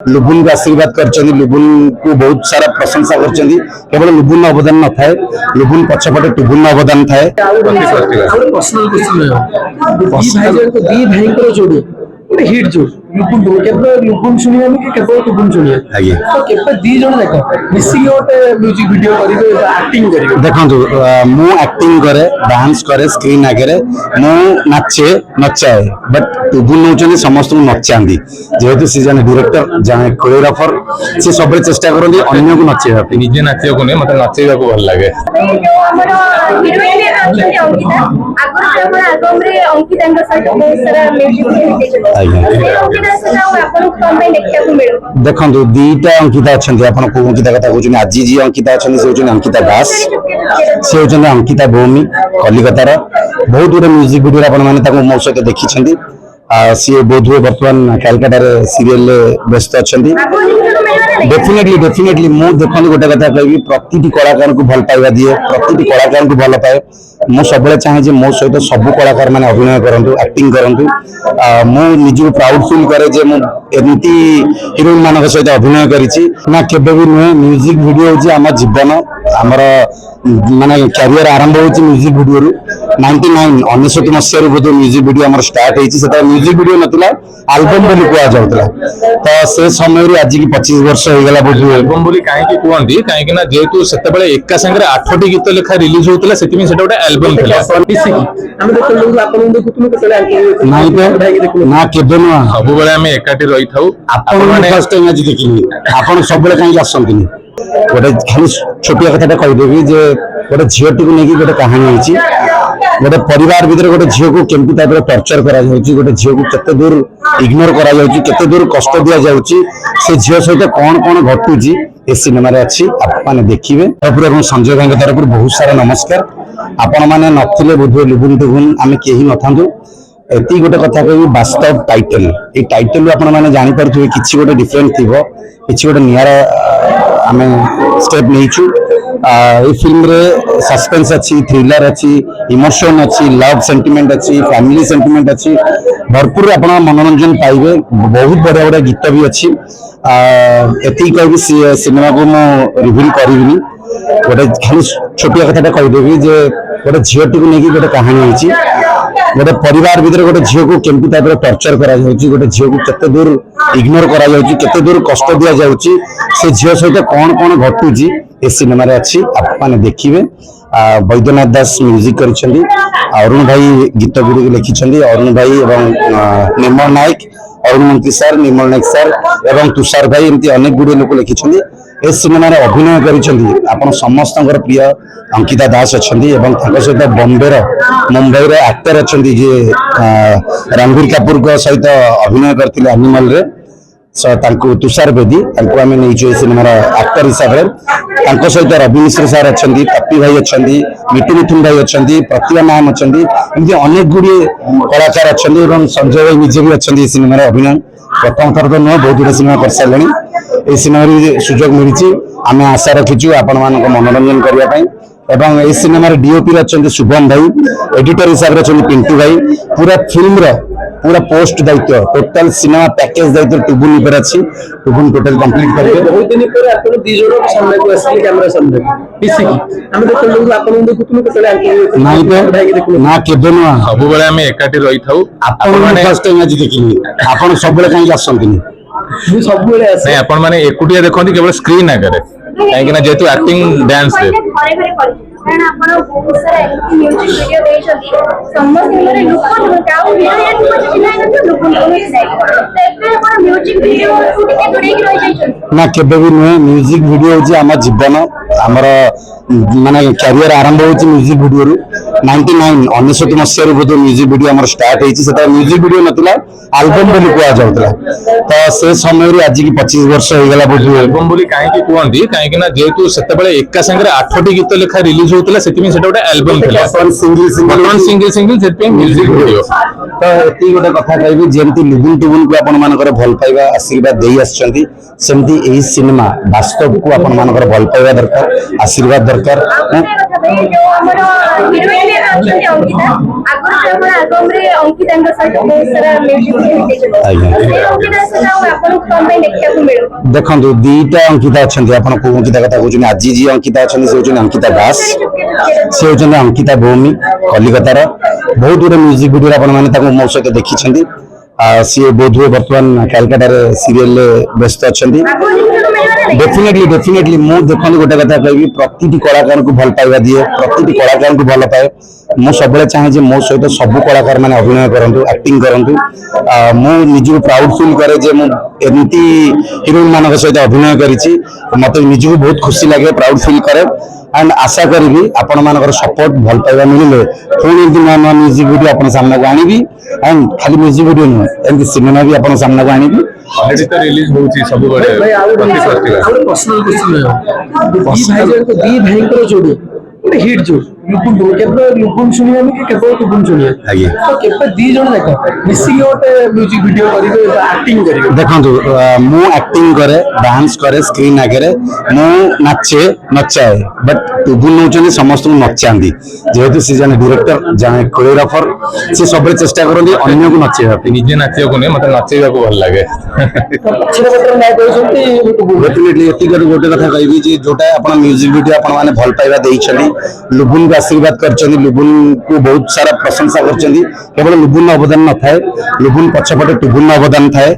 लुबुन को आशीर्वाद कर लुबुन को बहुत सारा प्रशंसा कर केवल लुबुन अवदान न थाए लुबुन पछपटे टुबुन अवदान थाए। हिट जो लुबुन केवल लुबुन सुनिया कि केवल टुबुन सुनिया तो केवल दी जण देख मिसी गोटे म्यूजिक वीडियो करिवे एक्टिंग करिवे देखंतु मु एक्टिंग करे डांस करे स्क्रीन आगे मु नाचे नचाए बट टुबुन होचनी समस्त नचांदी जेहेतु सी जने डायरेक्टर जने कोरियोग्राफर से सब चेष्टा करंदी अन्य को नचेबा निजे नाचियो को नै मते नाचेबा को भल लागे। देखो दीटा अंकिता अच्छा को अंकिता कथा कहते आज जी अंकिता अच्छा से अंकिता दास से होती अंकिता भौमी कलिकतार बहुत गुड म्यूजिक वीडियो आपने मो सहित देखी सी बोध हुए बर्तमान कालकाटार सीरियल व्यस्त अच्छा डेफिनेटली मु देखो गोटे कथा कह प्रति कलाकार को भल पाइबा दिए प्रति कलाकार को भल पाए मु सब चाहे मो सहित सब कलाकार मैंने अभिनय करूँ एक्टिंग करूँ मु निज प्राउड फील करे जे एमती हिरोइन मान सहित अभिनय करा केवे भी नुहे म्यूजिक वीडियो हूँ आम जीवन आमर माने कैरियर आरंभ होची म्यूजिक वीडियो रु 99 मसीह बोध म्यूजिक वीडियो आमर स्टार्ट होती से म्यूजिक वीडियो नथिला एल्बम बोली कुआ जाउतला तो से समय रे आज की 25 वर्ष हो गला बोध एल्बम बोली काहे की कुआंदी काहे कि ना जेतु सेते बेले एका संगे 8टी गीत लेखा रिलीज होतला सेति में सेटा गोटे एल्बम थिला हम देखो लोग आपन देखुतनु केतले नाही पे ना केबे न सब बेले हम एकाटी रही थाउ आपन माने फर्स्ट टाइम आज देखिनी आपन सब बेले काहे आसंतिनी गोटे खाली छोटिया कथा कहदेवी जे गोटे झीटी को लेकिन गोटे कहानी होती गोटे परिवार भितर गोटे झील को केमती टाइप टर्चर करा गोटे झील को केते दूर इग्नोर करा केते दूर कष्ट दि जाउची से झील सहित कौन कौन घटुची ए सिनेमा रे अच्छी आपने देखिए और संजय भाई तरफ बहुत सारा नमस्कार आपण मैंने नथिले बोधे लुबुन टुबुन आम कहीं नथांतु एति गोटे कथा कह वास्तव टाइटल ये टाइटल आपण मैंने जानीपे कि गोटे डिफरेंट थी कि गोटे निरा आम स्टेप नहीं ये फिल्म रे सस्पेंस अच्छी थ्रिलर अच्छी इमोशन अच्छी लव सेंटिमेंट अच्छी फैमिली सेंटिमेंट अच्छी भरपूर आप मनोरंजन पाइबे बहुत बढ़िया बढ़िया गीत भी अच्छी एति कह सिनेमा को मु रिवील करिविनी गोटे खाली छोटिया कथा कहदेवी जे गोटे झीटी को लेकिन गोटे कहानी होती गोटे परिवार भितर गोटे झील को केमती टाइप टर्चर करा गोटे झील को केते दूर इग्नोर करा केते दूर कष्ट दि जाउची से झील सहित कौन कौन घटुची ए सिनेमा रे अच्छी आपने देखिए वैद्यनाथ दास म्यूजिक करिसेंती अरुण भाई गीत गुड़ी लिखिसेंती अरुण भाई एवं निर्मल नायक अरुण मंत्री सर निर्मल नायक सर एवं तुषार भाई एमती अनेक गुड़ी लोक लिखिसेंती ए सिनेमा रे अभिनय करिसेंती आपण समस्तंकर प्रिय अंकिता दास अच्छी सहित बॉम्बे मुंबई रे एक्टर अच्छा जे रणबीर कपूर को सहित अभिनय करते एनिमल रे तुषार बेदी आम नहीं सिनेमार एक्टर हिसाब से सहित रवि मिश्र सार अच्छा पप्पी भाई अच्छा मिटू मिथुन भाई अच्छा प्रतिभा मैम अच्छा एमती अनेक गुड़िए कलाकार अच्छा संजय भाई निजे भी अच्छा सिनेमार अभिनय प्रथम थर तो नुह बहुत गुड़े सिनेमा कर सारे ये सिनेमा सुजोग मिली आम आशा रखीचु आपण मान मनोरंजन करने एवं ये सिनेमा डीओपी अच्छा शुभम भाई एडिटर हिसाब से पिंटू भाई पूरा फिल्म पूरा पोस्ट दायित्व टोटल सिनेमा पैकेज दायित्व टुबुन पर अच्छी टुबुन टोटल कंप्लीट करके बहुत दिन पर आपन दी जण सामने को आसी कैमरा सामने मिसी हम देखो लोग आपन देखुतनु केतले नाही पे ना केबे न सब बेले हम एकाटी रही थाउ आपन माने फर्स्ट टाइम आज देखिनी आपन सब बेले काहे आसंतिनी मु सब बेले आसी नहीं आपण माने एकुटिया देखंती केवल स्क्रीन आगे काहे कि ना जेतु एक्टिंग डांस रे कारण आपण बहुत सारा म्यूजिक वीडियो देइछथि समस्त मेरे लुकन काउ वीडियो कुछ चिनाइ न लुकन तो एबे आपण म्यूजिक वीडियो के जोड़े की रहि जाइछथि ना केबे भी नुहे म्यूजिक वीडियो हूँ आम जीवन आमर माने कैरियर आरंभ होची म्यूजिक वीडियो रु 99 मसीह बोध म्यूजिक वीडियो आमर स्टार्ट होती से म्यूजिक वीडियो नथिला एल्बम बोली कुआ जाउतला तो से समय रे आज की 25 वर्ष हो गला बोध एल्बम बोली काहे की कुआंदी काहे कि ना जेतु सेते बेले एका संगे 8टी गीत लेखा रिलीज होतला सेति में सेटा गोटे एल्बम थिला सिंगल सेति में म्यूजिक वीडियो तो एति गोटे कथा कहबी जेमती लुबुन टुबुन को आपण मानकर भल पाइबा आशीर्वाद देई आछंती सेमती एही सिनेमा वास्तव को आपण मानकर भल पाइबा दरकार। दरकार आशीर्वाद दरकार जो हमर हिरोइन अछंती अंकिता आगुर से हमर एल्बम रे अंकिता के साथ बहुत सारा म्यूजिक वीडियो देखियो से अंकिता से आपन कम देखिया को मिलो देखो दीटा अंकिता अच्छा आप अंकिता कथा कहते आज जी अंकिता अच्छा से होती अंकिता दास से होती अंकिता भौमी कलिकतार बहुत गुड म्यूजिक वीडियो आपने मो सहित देखी सी बोध हुए बर्तमान कालकाटार सीरियल व्यस्त अच्छा डेफिनेटली मु देखो गोटे कथा कहि प्रति कलाकार को भल पाइबा दिए प्रति कलाकार को भल पाए मु सब चाहे मो सहित सब कलाकार मैंने अभिनय करूँ एक्टिंग करूँ मु निजी प्राउड फील करे जे मु एमती हिरोइन मान सहित अभिनय करी मत निजी बहुत खुशी लगे प्राउड फील करे एंड आशा करी आपण मान सपोर्ट भल पाइबा मिले पुणी नुआ नुआ म्यूजिक वीडियो आप सामना को आनी एंड खाली म्यूजिक वीडियो नुह एमती सिनेमा भी आप सामना को आनी ऑलरेडी तो रिलीज होची सब बड़े भाई आउ प्रति फेस्टिवल पर्सनल क्वेश्चन दी भाई जोड़ी गोटे हिट जोड़ लुकुन केवल लुकुन शुणिया कि केवल टुकुन शुणिया आगे तो केवल दी जण देख मिसी गोटे म्यूजिक वीडियो करिवे एक्टिंग करिवे देखो मु एक्टिंग करे डांस करे स्क्रीन आगे मु नाचे नचाए बट टुबुल नौचनी समस्त नचांदी जेहेतु सी जने डायरेक्टर जने कोरियोग्राफर से सब चेष्टा करती अन्य को नचेवा निजे नाचिया को नहीं मतलब नाचेवा को भल लागे पछरे पत्र ना कहउछंती डेफिनेटली एतिक गोटे कथा कहबी जे जोटा आपण म्यूजिक वीडियो आपण माने भल पाइबा देइछली लुबुन को आशीर्वाद करछनी लुबुन को बहुत सारा प्रशंसा करछनी केवल लुबुन अवदान न थाए लुबुन पछपटे टुबुन अवदान थाए।